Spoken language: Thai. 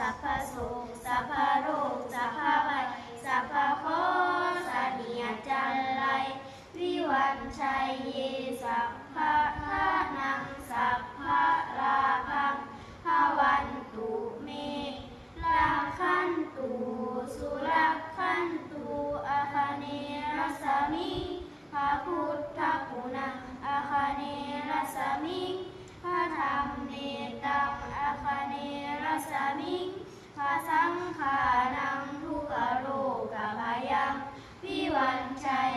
สัพพโสสัพพโรคสัพพภัยสัพพโคสเนียจันไรวิวันชัยเยสัพพะทานังสัพพะลาภังภวันตุเมราคันตุสุรักขันตุอาคเนรัสมิพระพุทธคุณังอาคเนรัสมิพระธรรมเมตังอาคเนรัสมิพระสังฆานังทุกขโรคภัยังวิวันชัย